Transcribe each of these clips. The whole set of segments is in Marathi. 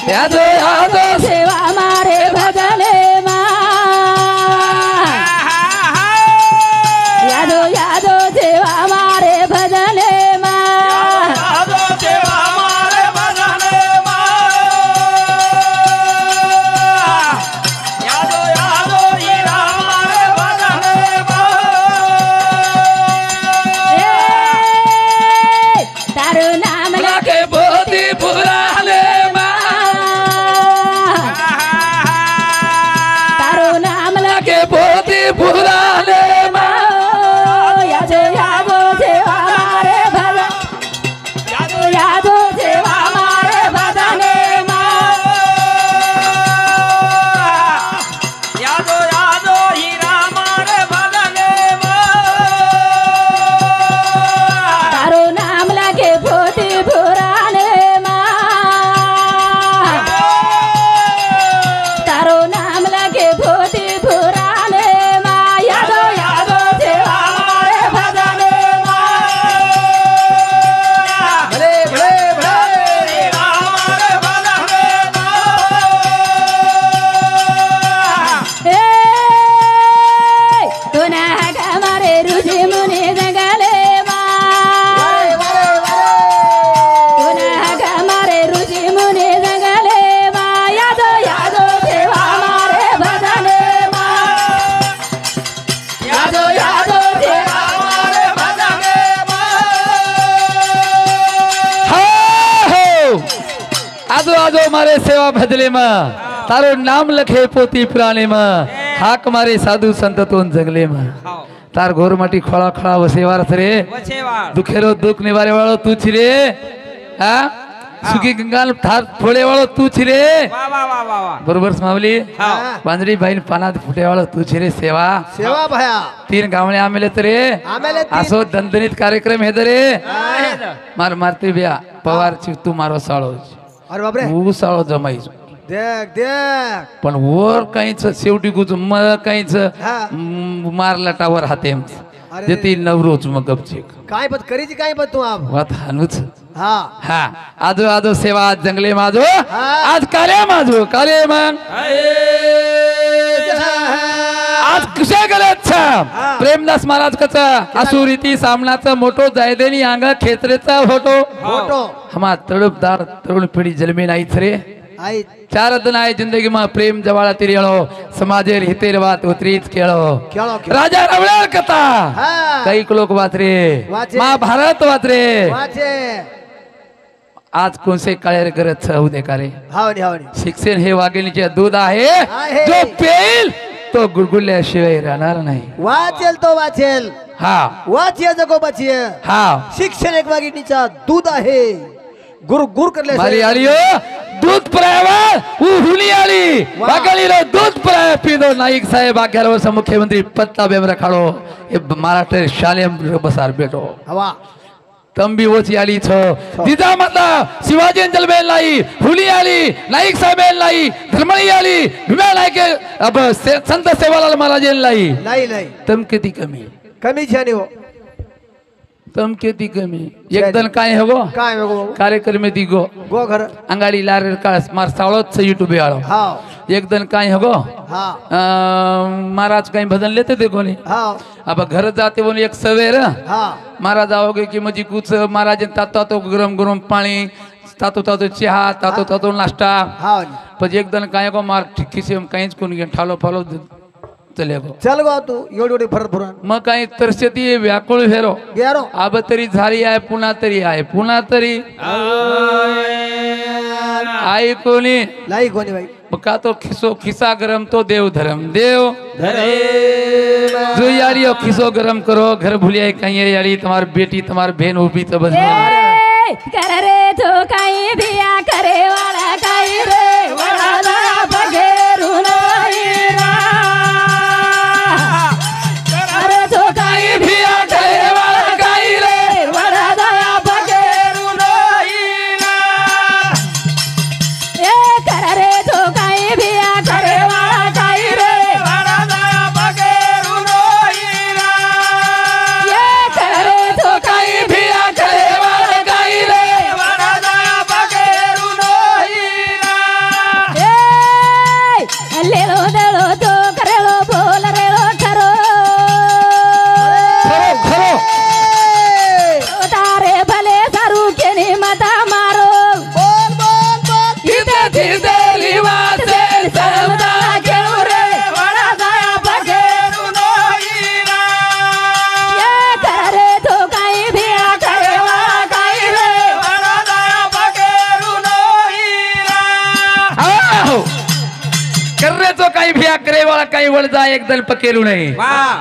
यादो यादो सेवा मारे भजने मा यादो यादो सेवा मारे भजने मा यादो सेवा मारे भजने मा यादो यादो हीरा मारे भजने मा तारो नाम लागे बोधी पुराने तारो नाम लागे बोधी पुराने यादो यादो सेवा मारे भजन यादो यादो सेवा मारे भजने मा यादो यादो हीरा मारे भजने मा तारो नाम लागे भोती पुराने मा तारो नाम लागे भोती पुराने मा यादो यादो सेवा मारे भजने मा भले भले भले हीरा मारे भजने मा ए तुना हमारे ऋषि मुनि जंगले मा तुना हमारे ऋषि मुनि जंगले मा यादो यादो सेवा मारे भजने मा यादो यादो सेवा मारे भजने मा आजो आजो मारे सेवा भजले में तारो नाम लखे पोती पुराने में हाक मारे साधु संत तो जंगले में तार घोर माटी खोला खड़ा वसेवार रे वसेवार दुखेरो दुख निवारे वालो तू छी रे हाँ सुखी गंगाल थार फोड़े वालो तू छी रे वाह वाह वाह वाह वाह बरोबर मावली हाँ बांधड़ी भाई पानात फुटे वालो तू छी रे सेवा सेवा भया तीन गावळे आमेले तरे आमेले तीन. असो दणदणीत कार्यक्रम हे रे मार मारती बिया पवार ची तू मारो साळो अरे बापरे ऊ साळो जमाई देख देख पण वर काहीच शेवटी गुज म काहीच हा. मारला टावर हाते अरे. देती नवरोज मग गपचिक काय पत करीची काय पत तू आप वात हानुच हा हा आजो आजो सेवा आज जंगले माझो हा. आज काले माझो काले मग आज कशा गलतचा प्रेमदास महाराज कचा असुरीती सामनाचा मोठो जायदेनी अंग खेत्रेचा फोटो फोटो हमा तडपदार तरुण पिढी जन्मे नाहीच रे आई चार दिन आहे जिंदगी मा प्रेम जवाळा तिरेळो समाजेर हितेर वात उतरीच केळो खेळो खेळ राजा रवळार कथा हा काही लोक वाचरे वाचे. महाभारत वाचरे वाचे आज कोणसे काळेर करत होऊ का रे हावनी हावनी शिक्षण हे वाघिणीचे दूध आहे आहे. जो पेल तो गुडगुडल्याशिवाय राहणार नाही वाचेल तो वाचेल हा वाचिये जगो बचिये हा शिक्षण एक वागिणीचा दूध आहे गुरु गुरु मारी करले आली हो दूध परावा हुली आली वा. बागाली रो दूध परावा पीदो नाईक साहेब आग्याला वसा मुख्यमंत्री पत्ता बेमरा खाडो ए महाराष्ट्र शालेम बसार बेटो हवा तंबी ओची आली छ जिजा माता शिवाजी अंजल बेल लाई हुली आली नाईक साहेब लाई धर्मणी आली भीमा नाईक अब संत सेवालाल महाराज लाई नाही नाही तम किती कमी कमी छानी हो तम किती कमी एकदन काय हो गो काय हो गो कार्यक्रम दी गो गो घर अंगाडी लार काळ मार सावळत यूट्यूब आलो हा एकदन काय हो गो हा महाराज काही भजन लेते ते कोणी हा अब घर जाते बोल एक सवेर हा महाराज आओगे की म्हणजे कुछ महाराज तातो गरम गरम पाणी तातो तातो चहा तातो तातो नाश्ता हा पण एकदन काय गो मार ठिकीसे काहीच कोण घे ठालो फालो चले गो चल गो तू एवढी एवढी भरत भरून मग काही तरस्यती व्याकुळ हेरो गेरो आब तरी झाली आहे पुन्हा तरी आहे पुन्हा तरी आई कोणी लाई कोणी बाई मग का तो खिसा गरम तो देव धर्म देव जो यारी हो खिसो गरम करो घर भूलिया कहीं यारी तुम्हारी बेटी तुम्हारी बहन उभी तो बस कर रे तो काही बिया करे वाला काही रे वडाला बघेरू नाही रा अरे तो काही भिया करे वाला काही रे वडाला बघेरू नाही रा ए कर रे तो काही बिया करे वाला काही रे वडाला बघेरू नाही रा ए कर रे तो काही काही भिया करे वाला काही रे वडाला बघेरू नाही कर्रे तो काही भिया करे वाला काही वळ जा एकदल पकेरू नाही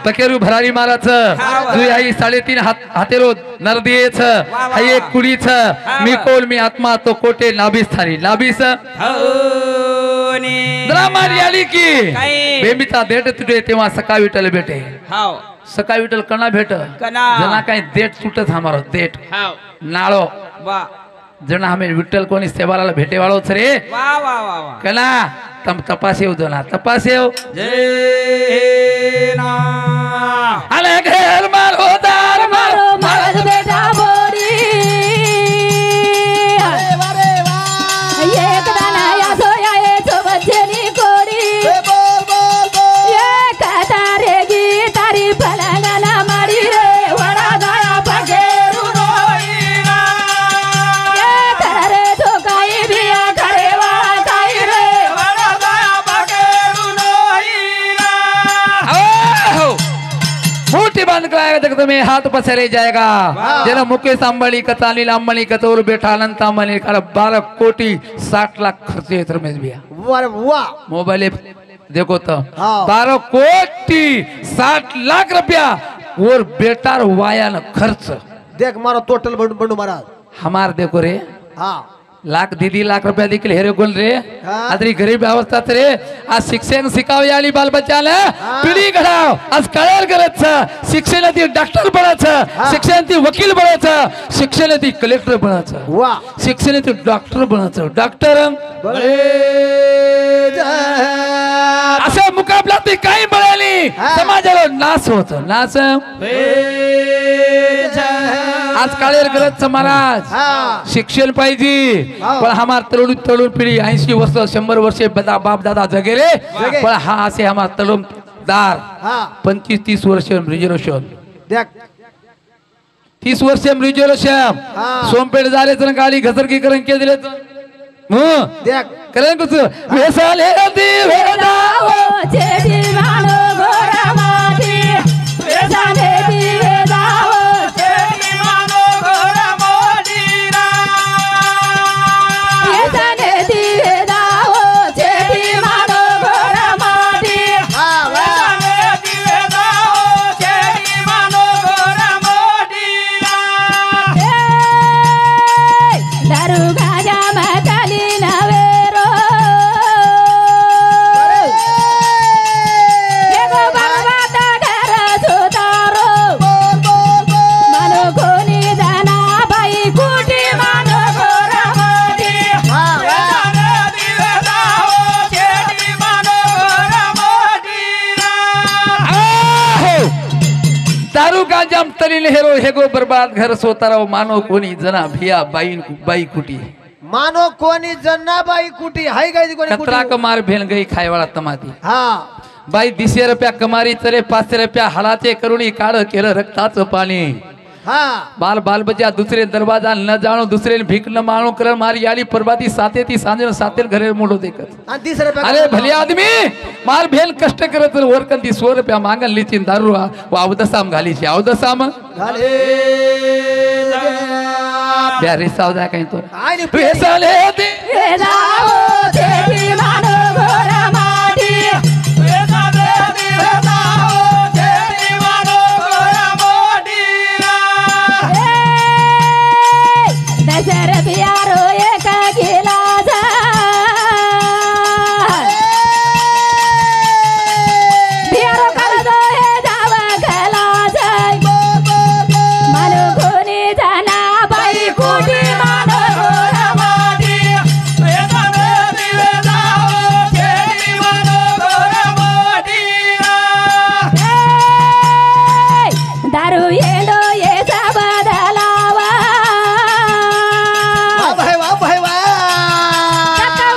पकेरू भरारी माराच जुई आई 3.5 हातेरो नरदीच हाय एक कुडीच मी कोल मी आत्मा तो कोटे नाभिस थारी नाभिस द्रामारी आली की बेमिता देट तुझे तेव्हा सका विठल भेटे सका विठल कणा भेट जना काही देट सुटत हमारो देट नाळो जना हमें विठल कोणी सेवाला भेटे वाळो रे कणा तम तपासेव जना तपासेव आले घेर मारो दार मारो महाराज बेटा बोरी एक दाना या सोया ये तो बच्चेनी कोरी ये कतारे गी तारी पलंगना मारी रे वडा दया पगेरू रोईना ये करे तो काही बिया करे वाला काही रे वडा दया पगेरू रोईना मोटी बंद कराएगा तक तुम्हें हाथ पसरे जाएगा जना मुकेश अंबानी का अनिल अंबानी का तो बेटा अनंत अंबानी का 12 कोटी 60 लाख खर्चे रमेश भैया वाह मोबाइल देखो तो हाँ। 12 कोटी 60 लाख रुपया और बेटार वाया न खर्च देख मारो टोटल बंडू महाराज हमार देखो रे हाँ लाख दीदी लाख रुपया देखील हेरे गोल रे हाँ। आदरी गरीब अवस्था रे आज शिक्षण शिकावी आली बाल बच्चाला पिढी घडाव आज कळेल गरज शिक्षण ती डॉक्टर बनायचं शिक्षण ती वकील बनायचं शिक्षण ती कलेक्टर बनायचं वाह शिक्षण ती डॉक्टर बनायचं डॉक्टर अशा मुकाबला ती काही मिळाली समाजाला नाश होत नाश आज काळेल गरज महाराज हाँ शिक्षण पाहिजे हाँ। पण हमार तरुण पिढी 80 वर्ष 100 वर्षे बाप दादा जगेले जगे। पण हा असे हमार तरुणदार हाँ 25-30 वर्ष रिजर्वेशन देख 30 वर्ष रिजर्वेशन हाँ। सोमपेठ झाले तर गाडी घसरकी करून के दिले देख करेन कुछ वेसाले दी वेदाओ चेटी मानो गोरा माटी वेसाने दी वेदाओ चेटी मानो घोडा मोडीना वेसाने दी वेदाओ चेटी मानो गोरा माटी हाँ वाह वेसाने दिवे दाओ चेटी मानो घोडा मोडीना दारू गाजा मताली नवेरो एगो बाबा घर सुतारो मानो कोणी जाना बाई कुटी मानो गोरा माटी हाँ वेसाने दिवे दाओ चेटी मानो घोडा मोडीना दारू गांजाम तरी हेरो हेगो बर्बाद घर सोताराव मानो कोणी जना भिया बाई कुटी मानो कोणी जन्नाबाई कुटी हाय गाय कोणी कतरा कुटी कमार भेल गई खाय वाला तमाती हाँ बाई 200 रुपया कमारी तरे 500 रुपया हळाचे करुणी काढ केलं रक्ताचं पाणी हाँ बाल बच्चा दुसरे दरवाजा न जानो दुसरे भीख न मानो कर मारी याली परबाती साथे थी सांजे साथे घरे मोडो देखत आणि 30 रुपये अरे भले आदमी मार भेल कष्ट करत वरकन ती 100 रुपया मागन लिचिन दारू अवदसाम घाली छे अवदसाम झाले प्यारे सावदा काही तो आणि पैसाले दे वेदाओ चेटी मानो गोरा माटी वेसाने दिवे दाओ चेटी मानो घोडा मोडीना दशर बियारो एक गिलास बियारो काढतो हे जावा गलास मानो कोणी जाना बाई कुटी मानो गोरा माटी वेसाने दिवे दाओ चेटी मानो घोडा मोडीना दारू येलो ये सब बदलावा वाह भाई वाह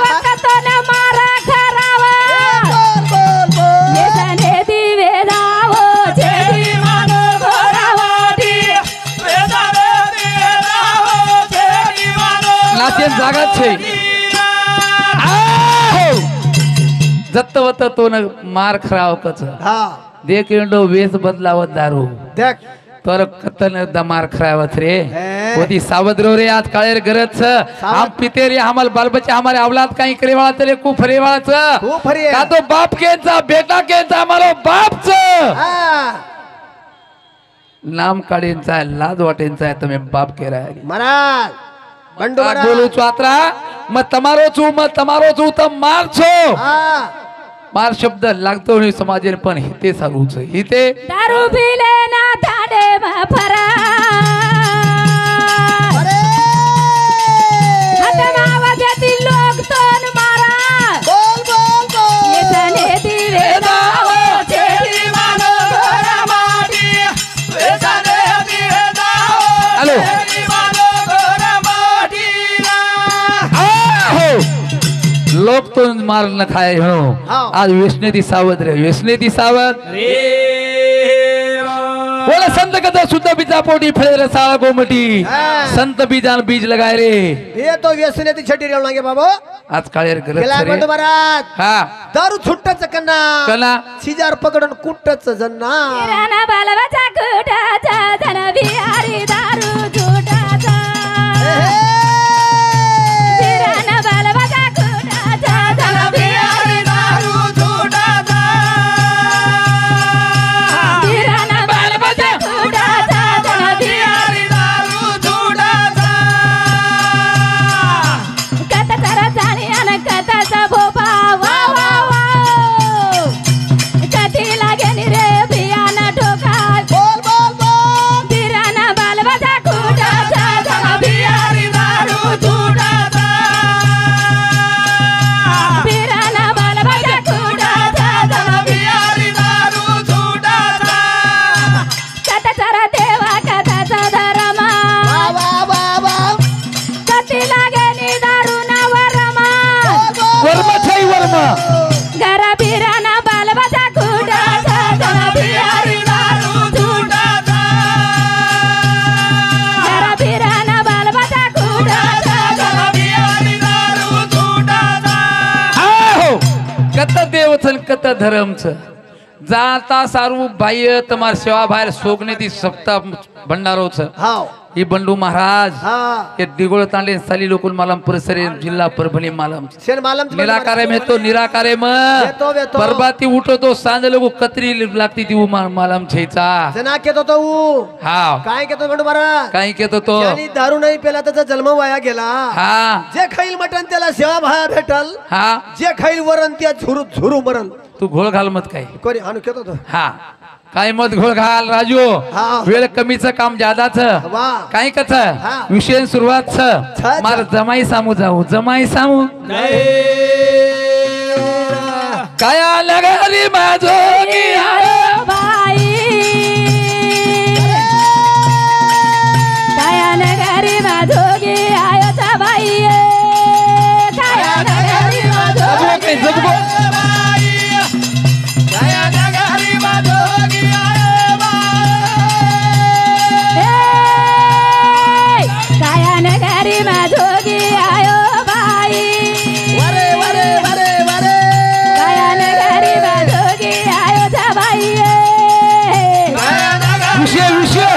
वक्त न मारा खरावा बोल येसने दिवे जावो चेटी मानो गोरा माटी वेसाने दिवे दाओ चेटी मानो नाचेन जागाच छे जत्त वत तो न मार खराव कच हाँ देख इंडो वेस बदलावत दारू देख तर कतन दमार खरावत रे ओदी सावध रो रे आज काळेर गरज हम पिते रे हमाल बाल बच्चे हमारे औलाद काही करे वाला तेरे को फरे वाला का तो बाप केचा बेटा केचा हमारो बाप नाम काढेंचा आहे लाज वाटेंचा आहे तुम्ही बाप के रहा महाराज बंडू महाराज बोलू चात्रा मग तमारो छू तर मार छो मार शब्द लागतो नाही समाजेन पण हिते सारूच हिते दारू पिले ना धाडे फरा हातमावाद्यातील लोक तन मारा बोल बोल बोल येतने दिवे दाव चेटी मानो घोडा माटी येतने दिवे दाव हॅलो चेटी मानो घोडा माटी लोक तो मार न खाए हो आज वेसनेती सावध रे वेसनेती सावध बोला संत कथा शुद्ध बीजा पोटी फळे रसाळ गोमटी संत बीजान बीज लगाए रे ये तो व्यसनेती छटी रेव लागे बाबा आज काळेर गरज गेला रे बंडू महाराज हा दारू छुट्टच कन्ना कला शिजार पकडून कुट्टच जन्ना किराणा बालवाचा कुटाचा धन बिहारी दारू झुटाचा किराणा बालवाचा कुटाचा धन बिहारी दारू झुटाचा किराणा बालवाचा कुटाचा धन बिहारी दारू झुटाचा कथा जरा जाणी आणि कथाचा भोपा वा वा वा कथी लागे नि रे बियाना ठोका बोल बोल बोल किराणा बालवाचा कुटाचा धन बिहारी दारू झुटाचा किराणा बालवाचा कुटाचा धन बिहारी दारू झुटाचा कथा जरा देवा कथाचा धर्मा वा वा वा वा कथी लागे नि दारू ना वरमा वर्मा छाई वर्मा घरा बिराना बालवाचा कुटाचा धन बिहारी दारू झुटाचा घरा बिराना बालवाचा कुटाचा धन बिहारी दारू झुटाचा हो कत देवचन कत धर्मच जाता सारू बाह्य तमार सेवा बाहेर सोगने ती सप्ताह भंडारोच हाव ही बंडू महाराज हा ये दिगोळ तांडे साली लोकल मालम परिसरे जिल्हा परभणी मालम शेन मालम निराकारे में तो निराकारे म येतो, येतो. बरबाती उठतो सांज लोक कतरी लागती ती मालम छेचा जना केतो तो ऊ. हा काय केतो बंडू महाराज काही केतो तो ज्यानी दारू नाही पेला त्याचा जन्म वाया गेला हा जे खाईल मटण त्याला सेवा भाया भेटल हा जे खाईल वरण त्या झुरू झुरू मरल तू घोळ घाल मत काय कोणी हाणू केतो तो हा काय मत घोळ घाल राजू हा. वेळ कमीच काम जादाच वा काय कथ हा. विषय सुरुवात छ. मार जमाई सामू जाऊ जमाई सामू काया लगली माझोगी बाई काया नगरी माझोगी आयोचा बाई काया नगरी माझोगी जगबो काया नगरी माझोगी आयो बाई वरे वरे वरे वरे काया नगरी माझोगी आयोचा बाई विषय विषय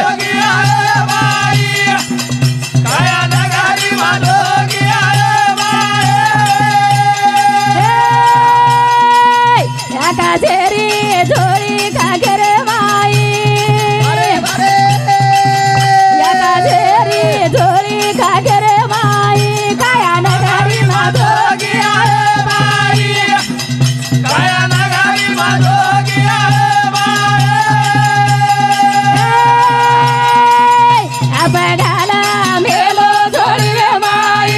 काजेरी झोळी कागर माई या काजेरी झोळी कागर माई काया नगरी माझोगी बघाला मेलो झोळी रे माई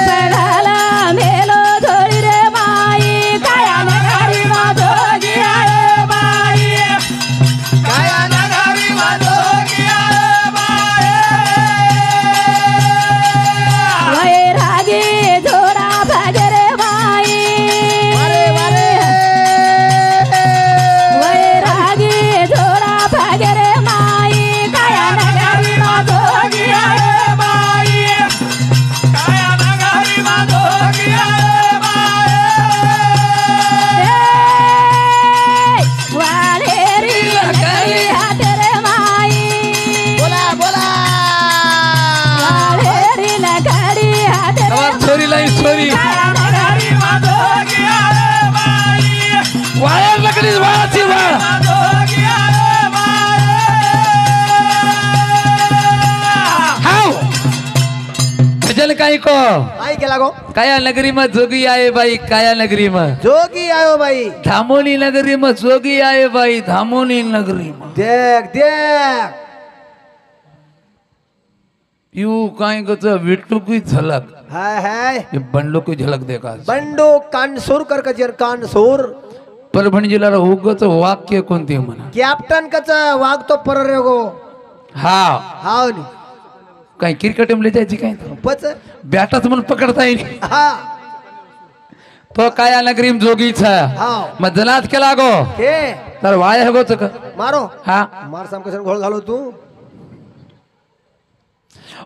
बघाला मेलो झोळी जन काही को आई केला गो काया नगरी में जोगी आए भाई काया नगरी में जोगी आयो भाई धामोनी नगरी में जोगी आए भाई धामोनी नगरी में देख देख यू काही को विट्टू की झलक है ये बंडो की झलक देखा बंडो कानसूर कर कजर कानसूर परभणी जिल्ह्याला उगच वाक्य कोणते म्हणा कॅप्टन कच वाघ तो पर गो हा हाव नी काही क्रिकेट मध्ये जायची काय पच बॅटाच म्हणून पकडता येईल हा तो काया नगरी में जोगी छ हाव मग जनात केला गो के तर वाय गोच का मारो हा मार साम कसन घोळ घालो तू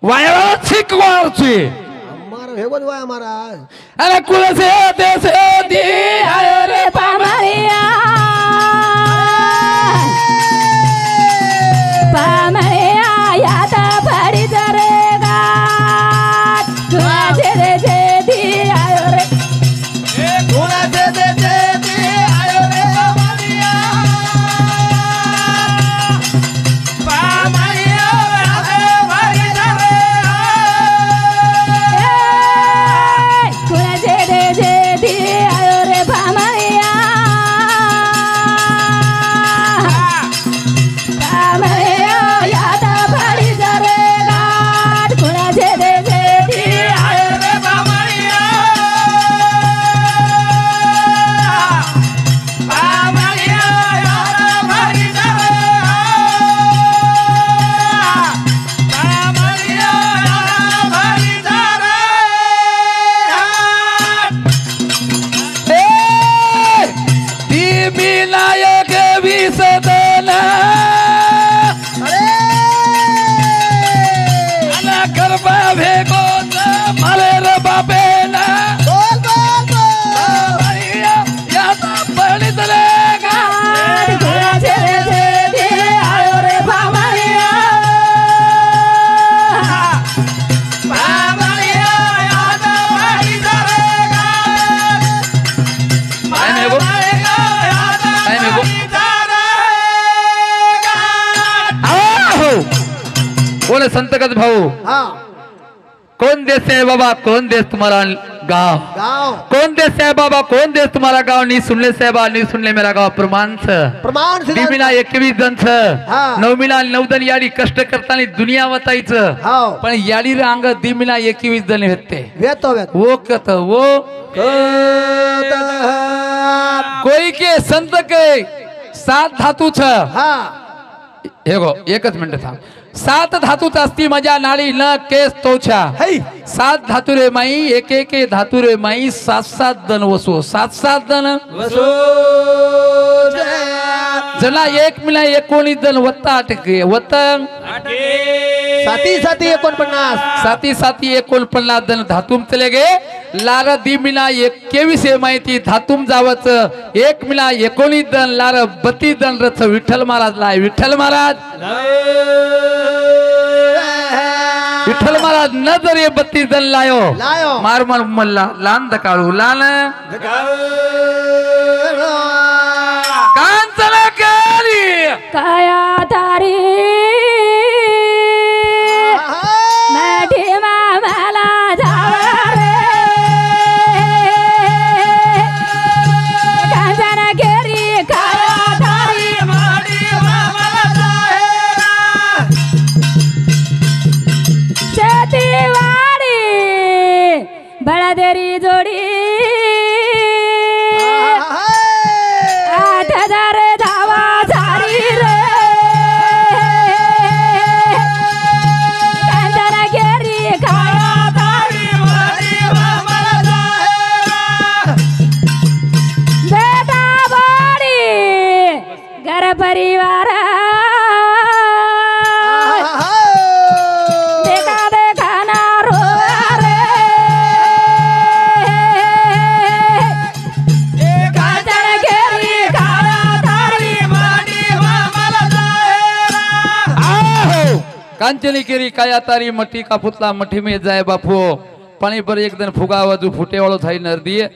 वाया शिकवारची मार हे बोल वाया मारा अरे कुल से देश दी आयो रे पामरिया पामरिया याद पड़ी जरेगा तुझे दे दे दी आयो रे थोड़ा दे आयो रे पामरिया पामरिया भरी तुझे दे दी आयो रे पामरिया पामरिया याद पड़ी जरेगा तुझे दे दी आयो रे विनायक विसदना गरबा भेगो मरे रे बाबेला बोल बोल बोल याद पड़ी चलेगा तुझे दे दी आयो रे पामरिया बोले संतगत भाऊ हाँ कौन देश है बाबा कौन देश तुम्हारा गांव गाँव कौन देश है बाबा कौन देश तुम्हारा गांव नहीं सुनले साहेबा नहीं सुनले मेरा गाव प्रमाण प्रमाण सिद्धांत. दिमिला 21 जण हा. नवमीला 9 जण याडी कष्ट करताना दुनिया वतायचं हाव. पण याडी रांग दिमिला 21 जण होते वेतो वेत वो कत वो कोई के संत के 7 धातू छ हा हे गो एकच मिनिट थांब 7 धातूच असती माझ्या नाळी न केस तोछा है 7 धातू रे माई एक एक धातू रे माई 7 दन वसो 7 दन वसो जना 1 मिला 19 दन वत्ता अटके वतन साती साती 49 साती साती 49 दन धातूम चले गे लार दी मिला 21 माहिती धातूम जावच 1 मिला 19 दन लार 32 दन रथ विठ्ठल महाराज लाय विठ्ठल महाराज विठ्ठल महाराज न जर ये 32 दन लायो लायो. मार मार मल्ला लान दकाळू लान कांचन केली काया तारी मठी मामाला जावा रे कांचन केरी काया तारी शेतीवाडी बळदेरी जोडी 8,000 धावा झाली रे कांचन केरी काया तारी बेटा बाडी घर परिवार देखा देखा ना रोवा रे कांचन केरी काया तारी आहो कांचनी केरी काया तारी मठी का पुतला मठी में जाए बापू पानी पर एक दिन फुगा वजू फुटे वालों थाई नर दिए